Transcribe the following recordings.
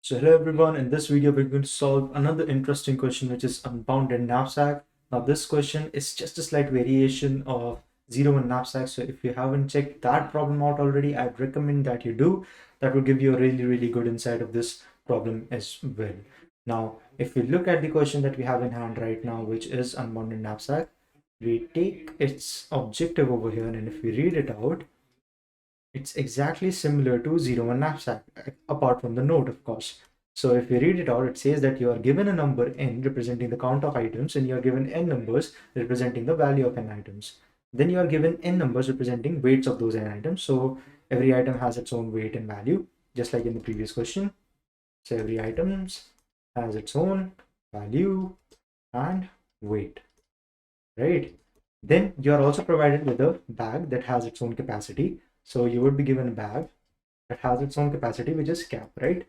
So hello everyone, in this video we're going to solve another interesting question, which is unbounded knapsack. Now this question is just a slight variation of 0-1 knapsack. So if you haven't checked that problem out already, I'd recommend that you do. That will give you a really good insight of this problem as well. Now if we look at the question that we have in hand right now, which is unbounded knapsack, we take its objective over here, and if we read it out, it's exactly similar to 0-1 knapsack, apart from the note, of course. So if you read it out, it says that you are given a number n representing the count of items, and you are given n numbers representing the value of n items. Then you are given n numbers representing weights of those n items. So every item has its own weight and value, just like in the previous question. So every item has its own value and weight, right? Then you are also provided with a bag that has its own capacity. So you would be given a bag that has its own capacity, which is cap, right?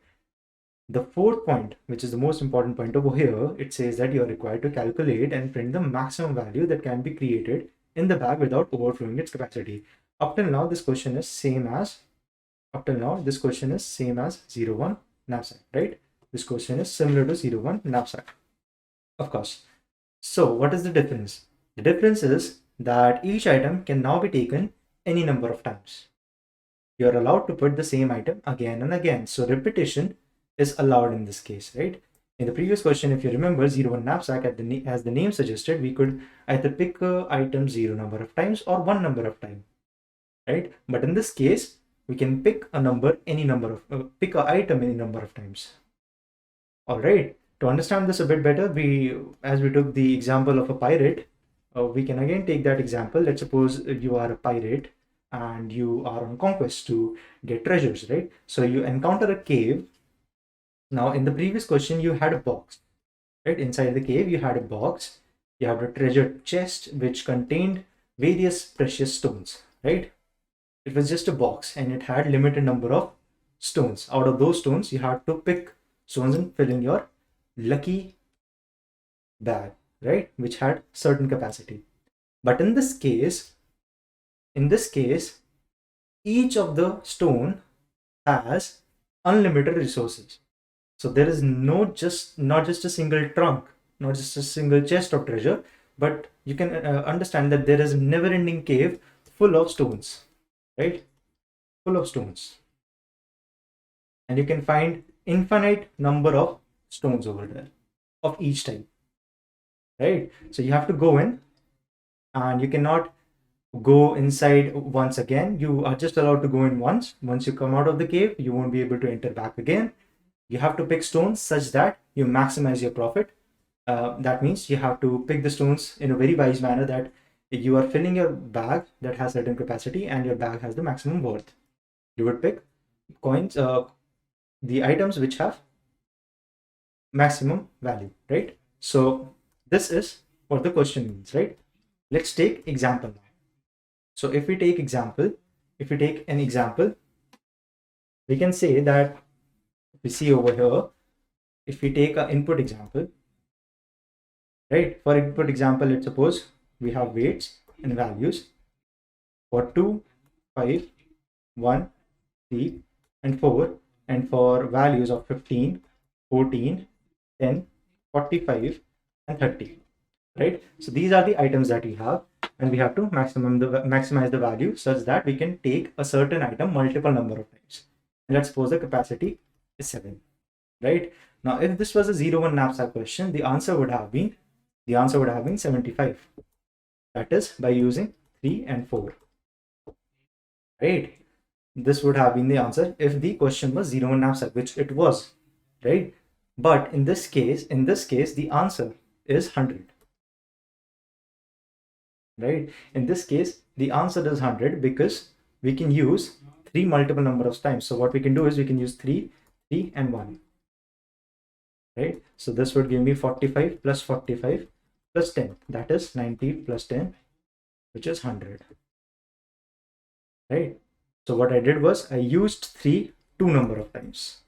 The fourth point, which is the most important point over here, it says that you are required to calculate and print the maximum value that can be created in the bag without overflowing its capacity. Up till now, this question is same as 0-1 knapsack, right? This question is similar to 0-1 knapsack, of course. So what is the difference? The difference is that each item can now be taken any number of times. You're allowed to put the same item again and again. So repetition is allowed in this case, right? In the previous question, if you remember, 0-1 knapsack, as the name suggested, we could either pick a item 0 number of times or 1 number of times, right? But in this case, we can pick a number any number of pick an item any number of times. All right. To understand this a bit better, as we took the example of a pirate, we can again take that example. Let's suppose you are a pirate and you are on conquest to get treasures, right? So you encounter a cave. Now in the previous question, you had a box, right? Inside the cave, you had a box. You have a treasure chest which contained various precious stones, right? It was just a box and it had limited number of stones. Out of those stones, you had to pick stones and fill in your lucky bag, right? Which had certain capacity. But in this case, each of the stone has unlimited resources. So there is not just a single trunk, not just a single chest of treasure, but you can understand that there is a never-ending cave full of stones, right? Full of stones. And you can find infinite number of stones over there of each type, right? So you have to go in and you cannot go inside once again. You are just allowed to go in once. Once you come out of the cave, you won't be able to enter back again. You have to pick stones such that you maximize your profit. That means you have to pick the stones in a very wise manner, that you are filling your bag that has certain capacity and your bag has the maximum worth. You would pick coins, the items which have maximum value, right? So this is what the question means, right? Let's take example now. So if we take an example, we can say that we see over here, if we take an input example, right? For input example, let's suppose we have weights and values for 2, 5, 1, 3, and 4, and for values of 15, 14, 10, 45, and 30, right? So these are the items that we have, and we have to maximize the value such that we can take a certain item multiple number of times. And let's suppose the capacity is 7, right? Now, if this was a 0-1 knapsack question, the answer would have been 75. That is by using 3 and 4, right? This would have been the answer if the question was 0-1 knapsack, which it was, right? But in this case, the answer is 100. Right? In this case, the answer is 100 because we can use 3 multiple number of times. So what we can do is we can use 3, 3, and 1. Right? So this would give me 45 plus 45 plus 10. That is 90 plus 10, which is 100. Right? So what I did was I used 3 2 number of times.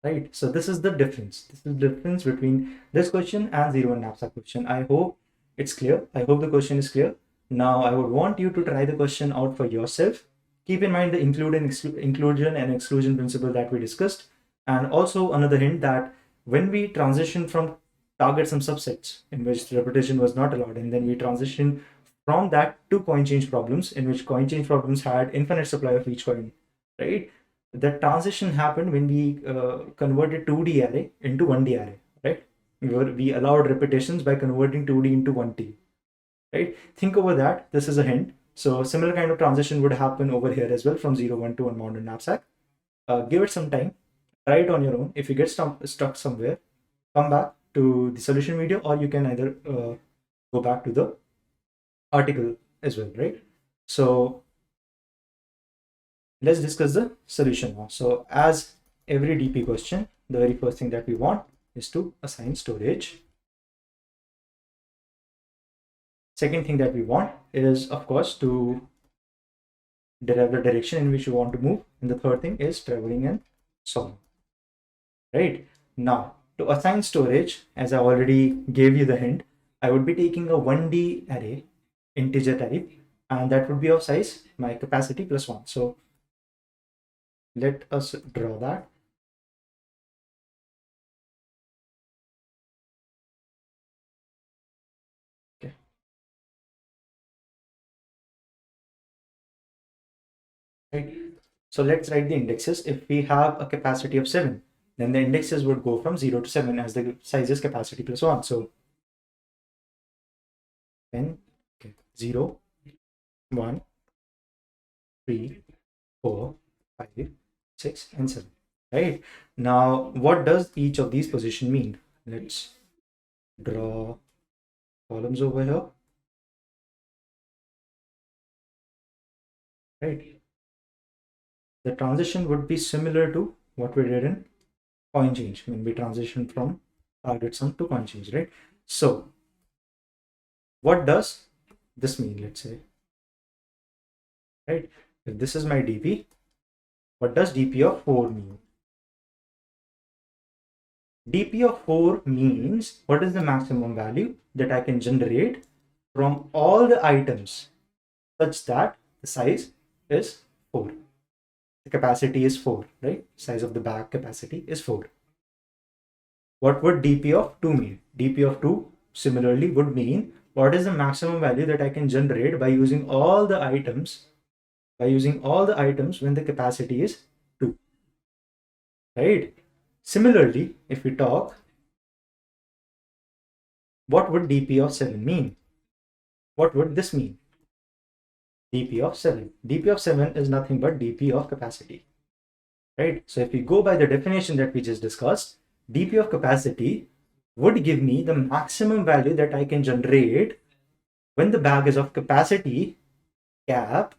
Right? So this is the difference. This is the difference between this question and 0-1 knapsack question. I hope it's clear. I hope the question is clear. Now I would want you to try the question out for yourself. keep in mind the inclusion and exclusion principle that we discussed. And also another hint that when we transition from target some subsets in which repetition was not allowed, and then we transition from that to coin change problems in which coin change problems had infinite supply of each coin, right? The transition happened when we converted 2D array into 1D array, right? We allowed repetitions by converting 2D into 1D, right? Think over that. This is a hint. So similar kind of transition would happen over here as well from 0, 1 to Unbounded Knapsack. Give it some time. Try it on your own. If you get stuck somewhere, come back to the solution video, or you can either go back to the article as well, right? So let's discuss the solution now. So as every DP question, the very first thing that we want is to assign storage. Second thing that we want is, of course, to derive the direction in which you want to move. And the third thing is traveling and solving. Right? Now, to assign storage, as I already gave you the hint, I would be taking a 1D array, integer type, and that would be of size, my capacity plus 1. So let us draw that. Okay. Right. So let's write the indexes. If we have a capacity of 7, then the indexes would go from 0 to 7 as the size is capacity plus 1. So 10, okay, 0, 1, 3, 4, 5, 6, and 7. Right? Now, what does each of these position mean? Let's draw columns over here. Right? The transition would be similar to what we did in coin change when we transition from target sum to coin change, right? So what does this mean? Let's say, right, if this is my DP, what does DP of 4 mean? DP of 4 means what is the maximum value that I can generate from all the items such that the size is 4. The capacity is 4, right? Size of the bag capacity is 4. What would DP of 2 mean? DP of 2 similarly would mean what is the maximum value that I can generate by using all the items when the capacity is 2, right? Similarly, if we talk, what would DP of 7 mean? What would this mean? DP of 7. DP of 7 is nothing but DP of capacity, right? So if we go by the definition that we just discussed, DP of capacity would give me the maximum value that I can generate when the bag is of capacity cap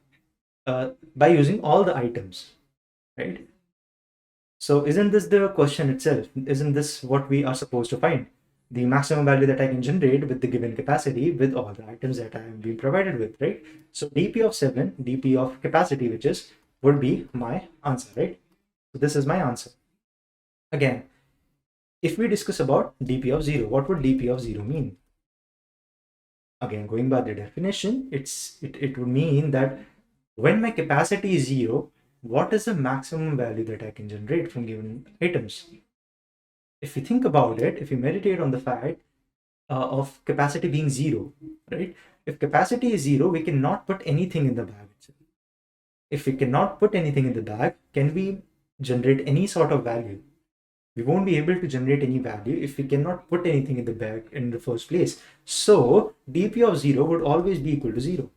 by using all the items, right? So isn't this the question itself? Isn't this what we are supposed to find? The maximum value that I can generate with the given capacity with all the items that I am being provided with, right? So DP of 7, DP of capacity, which is, would be my answer, right? So this is my answer. Again, if we discuss about DP of 0, what would DP of 0 mean? Again, going by the definition, it would mean that when my capacity is 0, what is the maximum value that I can generate from given items? If you think about it, if you meditate on the fact of capacity being 0, right? If capacity is 0, we cannot put anything in the bag. If we cannot put anything in the bag, can we generate any sort of value? We won't be able to generate any value if we cannot put anything in the bag in the first place. So DP of 0 would always be equal to 0.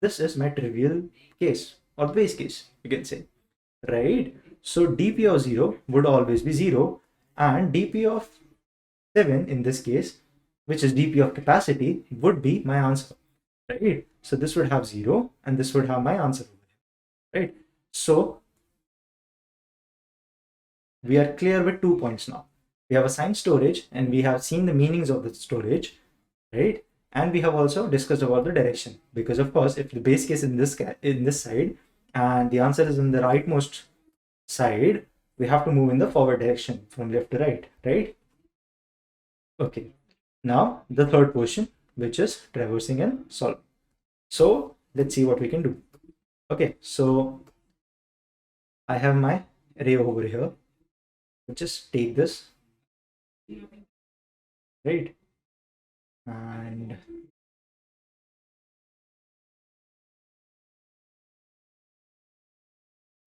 This is my trivial case or base case, you can say, right? So DP of 0 would always be 0, and DP of 7 in this case, which is DP of capacity, would be my answer, right? So this would have 0 and this would have my answer, right? So we are clear with 2 points now. We have assigned storage and we have seen the meanings of the storage, right? And we have also discussed about the direction, because of course, if the base case in this side and the answer is in the rightmost side, we have to move in the forward direction from left to right, right? Okay. Now the third portion, which is traversing and solving. So let's see what we can do. Okay, so I have my array over here. Just take this, right? And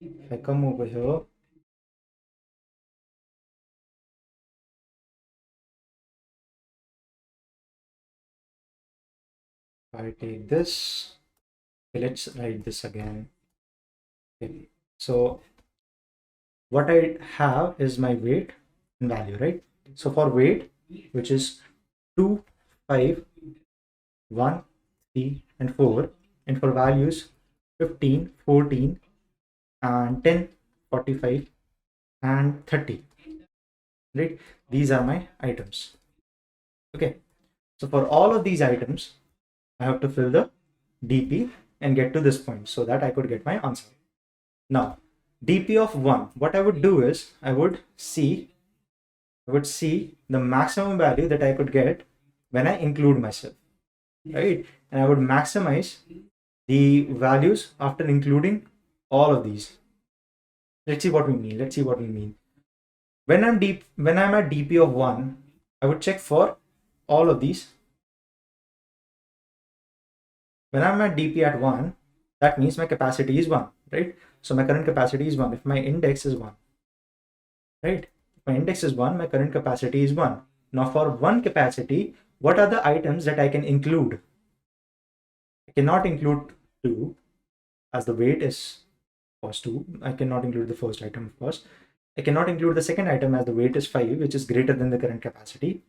if I come over here, I take this. Okay, let's write this again. Okay. So what I have is my weight and value, right? So for weight, which is 2, 5, 1, 3, and 4, and for values 15, 14, and 10, 45, and 30, right? These are my items. Okay, so for all of these items, I have to fill the DP and get to this point so that I could get my answer. Now, DP of 1, what I would do is I would see the maximum value that I could get when I include myself, right? And I would maximize the values after including all of these. Let's see what we mean. When I'm at DP of 1, I would check for all of these. When I'm at DP at 1, that means my capacity is 1, right? So my current capacity is 1 if my index is 1, right? If my index is 1, my current capacity is 1. Now for 1 capacity, what are the items that I can include? I cannot include 2 as the weight is cost 2. I cannot include the first item, of course. I cannot include the second item as the weight is 5, which is greater than the current capacity.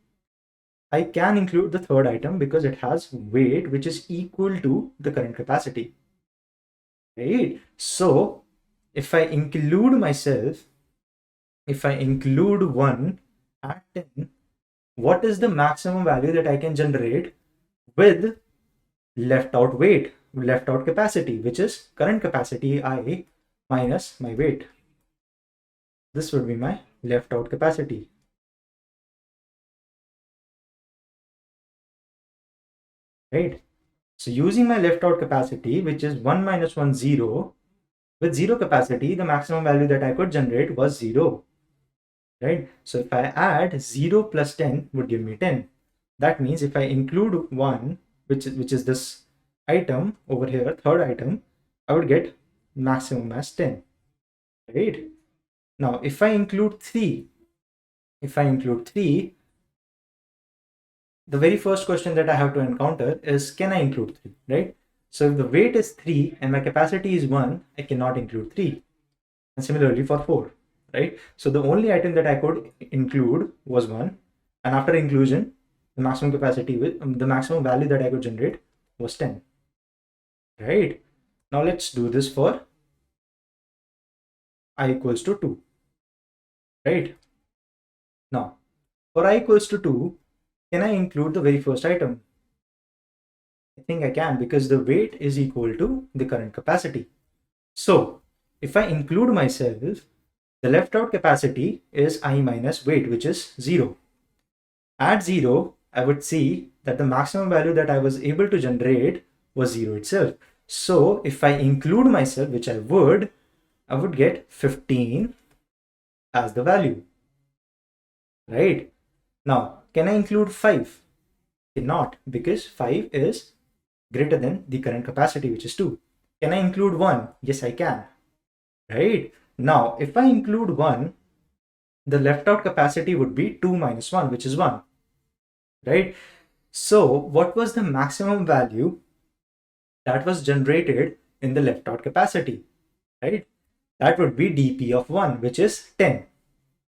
I can include the third item because it has weight which is equal to the current capacity, right? So if I include myself, if I include 1 at 10, what is the maximum value that I can generate with left out weight, left out capacity, which is current capacity I minus my weight? This would be my left out capacity, right? So using my left out capacity, which is 1 minus 1, 0, with 0 capacity, the maximum value that I could generate was 0, right? So if I add 0 plus 10 would give me 10. That means if I include 1, which is this item over here, third item, I would get maximum as 10, right? Now if I include 3, the very first question that I have to encounter is, can I include 3, right? So if the weight is 3 and my capacity is 1, I cannot include 3. And similarly for 4, right? So the only item that I could include was 1. And after inclusion, the maximum capacity the maximum value that I could generate was 10, right? Now let's do this for I equals to 2, right? Now for I equals to 2, can I include the very first item? I think I can, because the weight is equal to the current capacity. So if I include myself, the left out capacity is I minus weight, which is 0. At 0, I would see that the maximum value that I was able to generate was 0 itself. So if I include myself, which I would get 15 as the value, right? Now, can I include 5? Cannot, because 5 is greater than the current capacity, which is 2. Can I include 1? Yes, I can, right? Now, if I include 1, the left out capacity would be 2 minus 1, which is 1, right? So what was the maximum value that was generated in the left out capacity, right? That would be dP of 1, which is 10,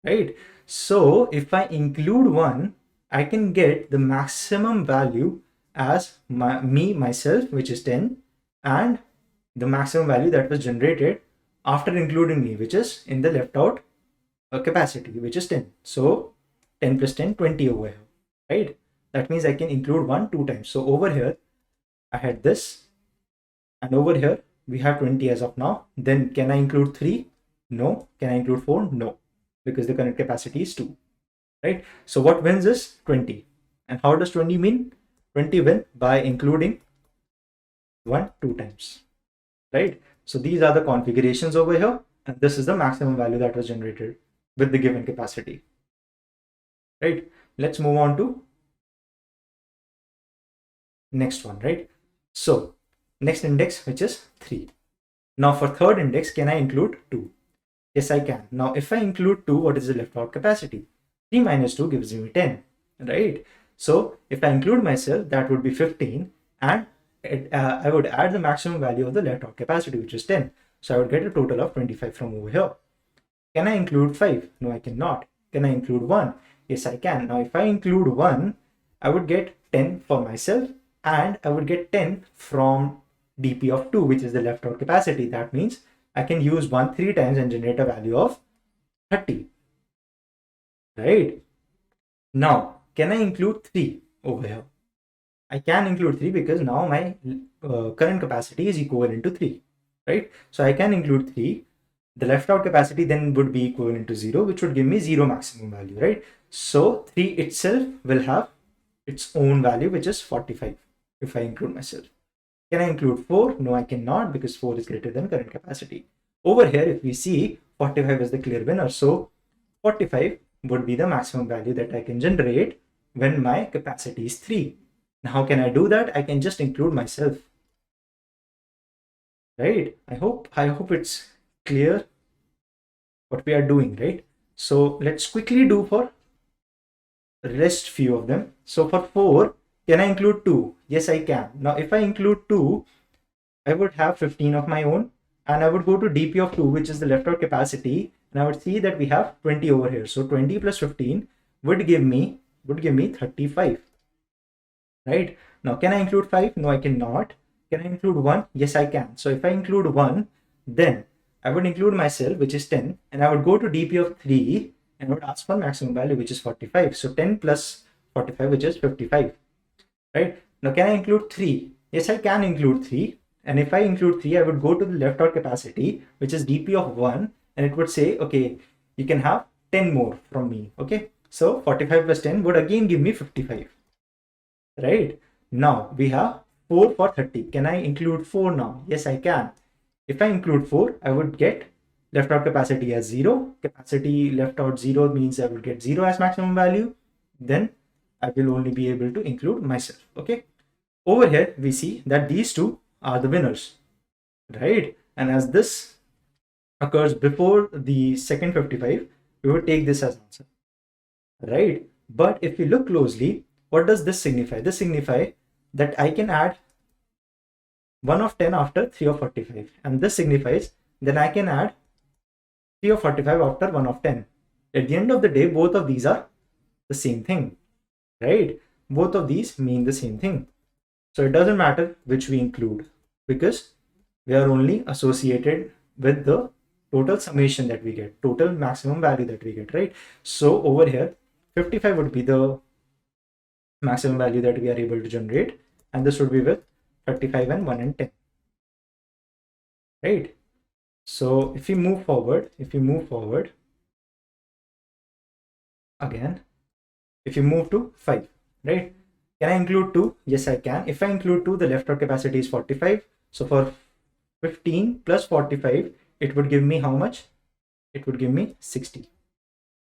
right? So if I include 1, I can get the maximum value as myself, which is 10, and the maximum value that was generated after including me, which is in the left out capacity, which is 10. So 10 plus 10, 20 over here, right? That means I can include 1 2 times. So over here I had this, and over here we have 20 as of now. Then can I include 3? No. Can I include 4? No, because the current capacity is 2, right? So what wins is 20. And how does 20 mean? 20 win by including 1 2 times, right? So these are the configurations over here, and this is the maximum value that was generated with the given capacity, right? Let's move on to next one, right? So next index, which is 3. Now for third index, can I include 2? Yes, I can. Now if I include 2, what is the left out capacity? 3 minus 2 gives me 10, right? So if I include myself, that would be 15, and I would add the maximum value of the left out capacity, which is 10. So I would get a total of 25 from over here. Can I include 5? No, I cannot. Can I include 1? Yes, I can. Now if I include 1, I would get 10 for myself, and I would get 10 from dp of 2, which is the left out capacity. That means I can use 1 3 times and generate a value of 30, right? Now can I include 3 over here? I can include 3 because now my current capacity is equivalent to 3, right? So I can include 3. The left out capacity then would be equivalent to 0, which would give me 0 maximum value, right? So 3 itself will have its own value, which is 45 if I include myself. Can I include 4? No, I cannot, because 4 is greater than current capacity. Over here, if we see, 45 is the clear winner. So 45 would be the maximum value that I can generate when my capacity is 3. Now, how can I do that? I can just include myself, right? I hope it's clear what we are doing, right? So let's quickly do for rest few of them. So for 4, can I include 2? Yes, I can. Now if I include 2, I would have 15 of my own, and I would go to dp of 2, which is the left out capacity, and I would see that we have 20 over here. So 20 plus 15 would give me 35, right? Now can I include 5? No, I cannot. Can I include 1? Yes, I can. So if I include 1, then I would include myself, which is 10, and I would go to dp of 3 and I would ask for maximum value, which is 45. So 10 plus 45, which is 55, right? Now can I include 3? Yes, I can include 3. And if I include 3, I would go to the left out capacity, which is dp of 1, and it would say, okay, you can have 10 more from me. Okay, so 45 plus 10 would again give me 55, right? Now we have 4 for 30. Can I include 4 now? Yes, I can. If I include 4, I would get left out capacity as 0. Capacity left out 0 means I will get 0 as maximum value. Then I will only be able to include myself. Okay, over here we see that these two are the winners, right? And as this occurs before the second 55, we would take this as answer, right? But if we look closely, what does this signify? This signifies that I can add 1 of 10 after 3 of 45, and this signifies that I can add 3 of 45 after 1 of 10. At the end of the day, both of these are the same thing, right? Both of these mean the same thing. So it doesn't matter which we include, because we are only associated with the total summation that we get, total maximum value that we get, right? So over here, 55 would be the maximum value that we are able to generate, and this would be with 35 and 1 and 10, right? So if we move forward again, if you move to 5, right? Can I include 2? Yes, I can. If I include 2, the left out capacity is 45. So for 15 plus 45, it would give me how much? It would give me 60,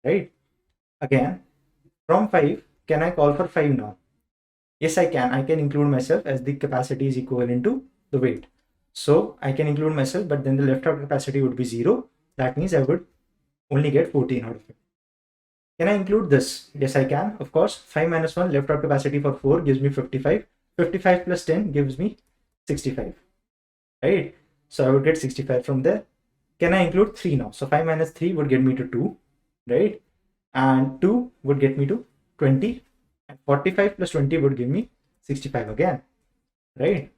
right? Again, from 5, can I call for 5 now? Yes, I can. I can include myself, as the capacity is equivalent to the weight. So I can include myself, but then the left out capacity would be 0. That means I would only get 14 out of it. Can I include this? Yes, I can. Of course, 5 minus 1, left out capacity for 4 gives me 55. 55 plus 10 gives me 65, right? So I would get 65 from there. Can I include 3 now? So 5 minus 3 would get me to 2, right? And 2 would get me to 20. And 45 plus 20 would give me 65 again, right?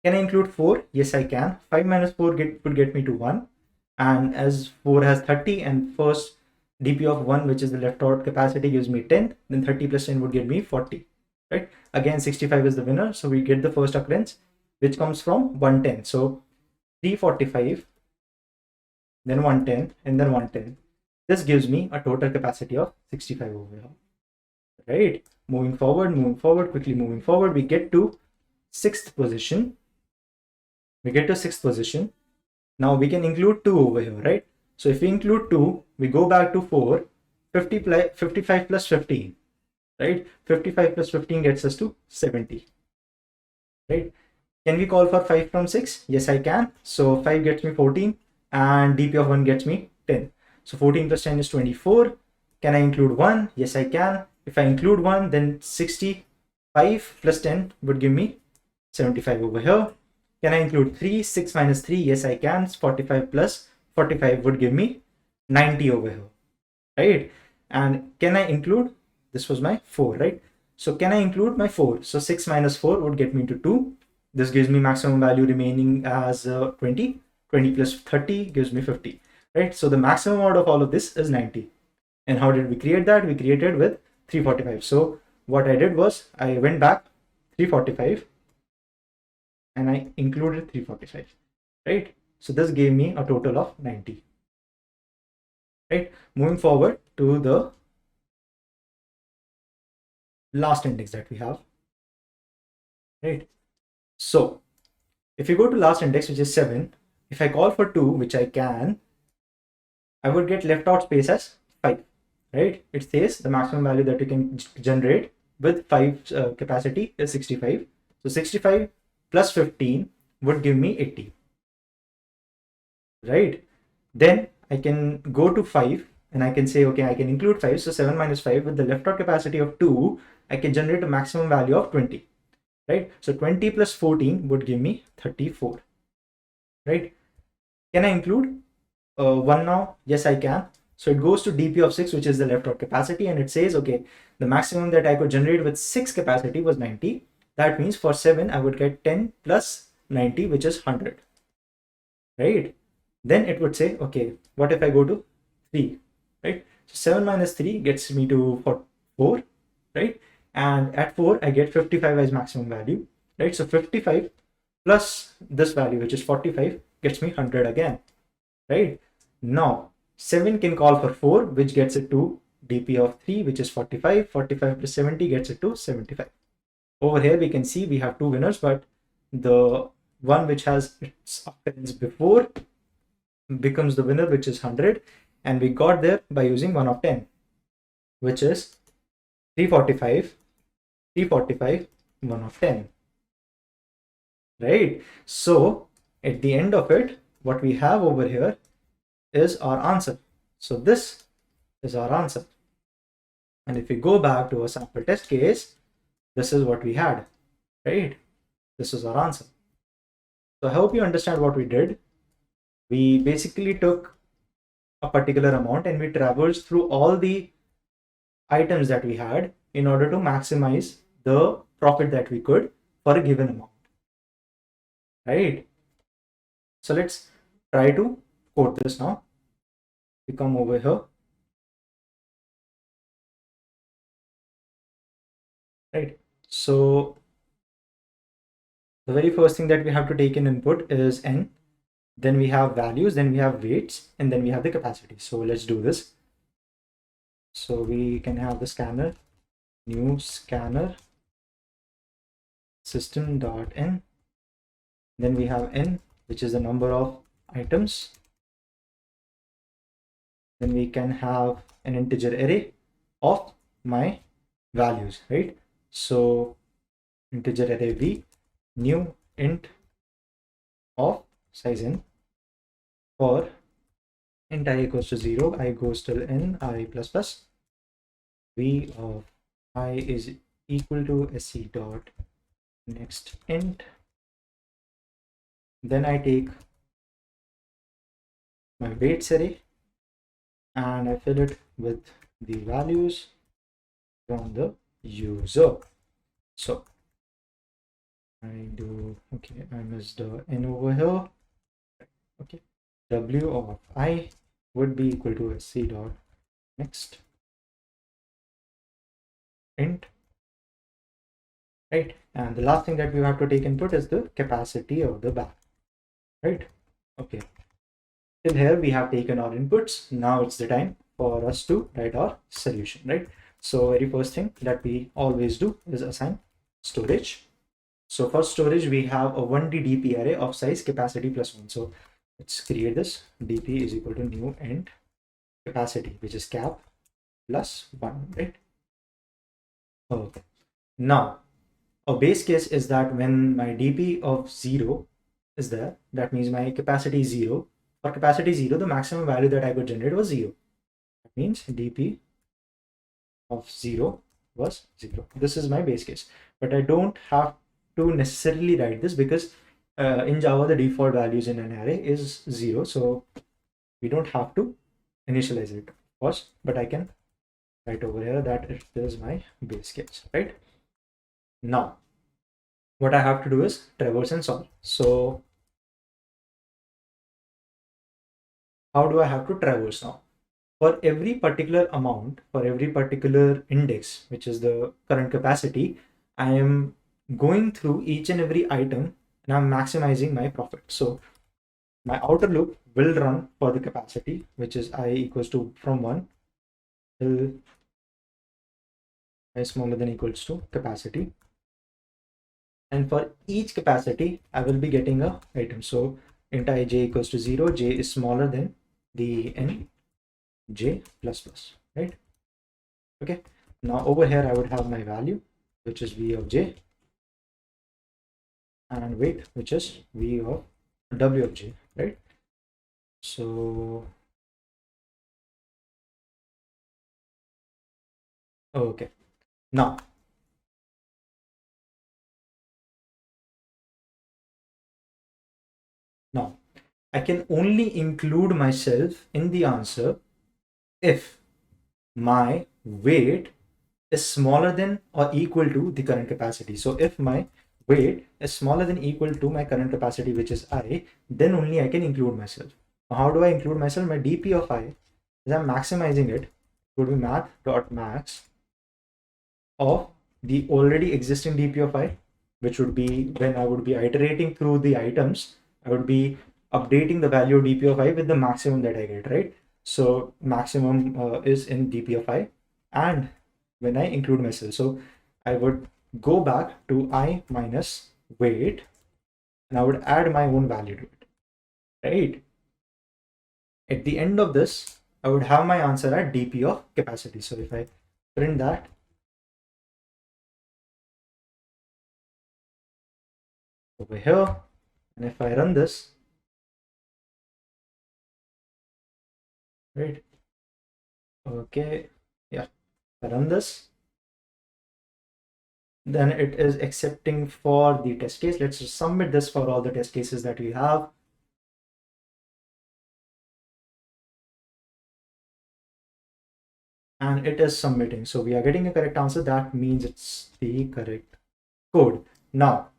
Can I include 4? Yes, I can. 5 minus 4 would get me to 1. And as 4 has 30, and first dp of 1, which is the left out capacity, gives me 10, then 30 plus 10 would get me 40, right? Again, 65 is the winner, so we get the first occurrence, which comes from 110. So 345, then 110, and then 110. This gives me a total capacity of 65 over here, right? Moving forward, quickly moving forward, we get to 6th position. We get to 6th position. Now we can include 2 over here, right? So if we include 2, we go back to 4, 55 plus 15, right? 55 plus 15 gets us to 70, right? Can we call for 5 from 6? Yes, I can. So 5 gets me 14 and dp of 1 gets me 10. So 14 plus 10 is 24. Can I include 1? Yes, I can. If I include 1, then 65 plus 10 would give me 75 over here. Can I include 3? 6 minus 3? Yes, I can. 45 plus 45 would give me 90 over here, right? And can I include, this was my 4, right? So can I include my 4? So 6 minus 4 would get me to 2. This gives me maximum value remaining as 20. 20 plus 30 gives me 50, right? So the maximum out of all of this is 90. And how did we create that? We created with 345. So what I did was I went back 345 and I included 345, right? So this gave me a total of 90, right? Moving forward to the last index that we have, right? So if you go to last index, which is 7, if I call for 2, which I can, I would get left out space as 5, right? It says the maximum value that you can generate with 5 capacity is 65. So 65 plus 15 would give me 80, right? Then I can go to 5 and I can say, okay, I can include 5. So 7 minus 5 with the left out capacity of 2, I can generate a maximum value of 20, right? So 20 plus 14 would give me 34, right? Can I include 1 now? Yes, I can. So it goes to dp of 6, which is the left out capacity, and it says, okay, the maximum that I could generate with 6 capacity was 90. That means for 7, I would get 10 plus 90, which is 100, right? Then it would say, okay, what if I go to 3, right? So 7 minus 3 gets me to 4, right? And at 4, I get 55 as maximum value, right? So 55 plus this value, which is 45, gets me 100 again, right? Now 7 can call for 4, which gets it to dp of 3, which is 45. 45 plus 70 gets it to 75. Over here we can see we have 2 winners, but the one which has its occurrence before becomes the winner, which is 100, and we got there by using 1 of 10, which is 345, 345, 1 of 10, right? So at the end of it, what we have over here is our answer. So this is our answer. And if we go back to a sample test case, this is what we had, right? This is our answer. So I hope you understand what we did. We basically took a particular amount and we traversed through all the items that we had in order to maximize the profit that we could for a given amount, right? So let's try to code this now. We come over here, right? So the very first thing that we have to take in input is n, then we have values, then we have weights, and then we have the capacity. So let's do this. So we can have the scanner, new scanner system.n, then we have n, which is the number of items. Then we can have an integer array of my values, right? So integer array v, new int of size n, for int I equals to 0, I goes till n, I plus plus, v of I is equal to sc dot next int. Then I take my weights array and I fill it with the values from the user. So I do, okay, I missed the n over here. Okay, w of I would be equal to sc dot next int, right? And the last thing that we have to take input is the capacity of the bag, right? Okay, till here we have taken our inputs. Now it's the time for us to write our solution, right? So very first thing that we always do is assign storage. So for storage, we have a 1D DP array of size capacity plus 1. So let's create this. DP is equal to new int capacity, which is cap plus 1, right? Okay. Now, a base case is that when my DP of 0 is there, that means my capacity is 0. For capacity 0, the maximum value that I could generate was 0. That means DP of 0 was 0. This is my base case. But I don't have to necessarily write this because in Java, the default values in an array is 0. So we don't have to initialize it, of course, but I can write over here that it is my base case, right? Now, what I have to do is traverse and solve. So how do I have to traverse now? For every particular amount, for every particular index, which is the current capacity, I am going through each and every item and I'm maximizing my profit. So my outer loop will run for the capacity, which is I equals to from 1 till I smaller than equals to capacity. And for each capacity, I will be getting a item. So int I j equals to 0, j is smaller than the n j plus plus, right? Okay, now over here I would have my value, which is v of j, and weight, which is v of w of j, right? So okay, now I can only include myself in the answer if my weight is smaller than or equal to the current capacity. So if my weight is smaller than equal to my current capacity, which is I, then only I can include myself. How do I include myself? My DP of I, as I'm maximizing it, would be math.max of the already existing DP of I, which would be when I would be iterating through the items, I would be updating the value of DP of I with the maximum that I get, right? So maximum is in DP of I, and when I include myself, so I would go back to I minus weight and I would add my own value to it, right? At the end of this, I would have my answer at DP of capacity. So if I print that, over here, and if I run this, right? Okay, yeah, I run this, then it is accepting for the test case. Let's just submit this for all the test cases that we have. And it is submitting. So we are getting a correct answer. That means it's the correct code. Now,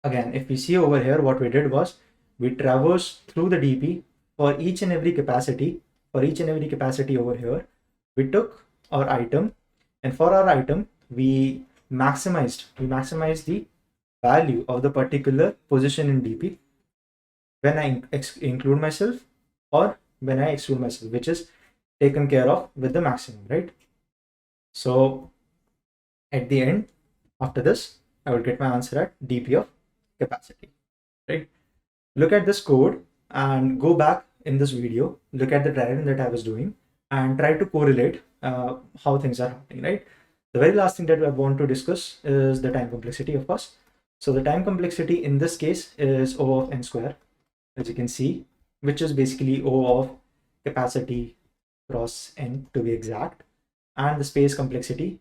again, if we see over here, what we did was we traversed through the DP for each and every capacity. For each and every capacity over here, we took our item, and for our item, we maximized the value of the particular position in DP when I include myself or when I exclude myself, which is taken care of with the maximum, right? So at the end, after this, I will get my answer at DP of capacity, right? Look at this code and go back in this video, look at the diagram that I was doing and try to correlate how things are happening, right? The very last thing that I want to discuss is the time complexity, of course. So the time complexity in this case is O of n square, as you can see, which is basically O of capacity cross n to be exact, and the space complexity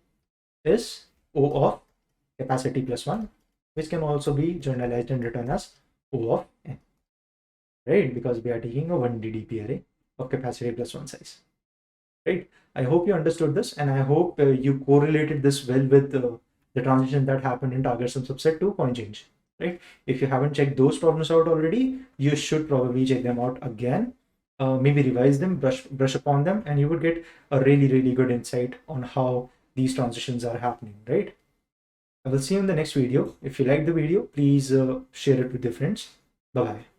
is O of capacity plus 1, which can also be generalized and written as O of n, right? Because we are taking a 1D DP array of capacity plus 1 size, right? I hope you understood this, and I hope you correlated this well with the transition that happened in target sum subset to point change, right? If you haven't checked those problems out already, you should probably check them out again. Maybe revise them, brush upon them, and you would get a really good insight on how these transitions are happening, right? I will see you in the next video. If you like the video, please share it with your friends. Bye bye.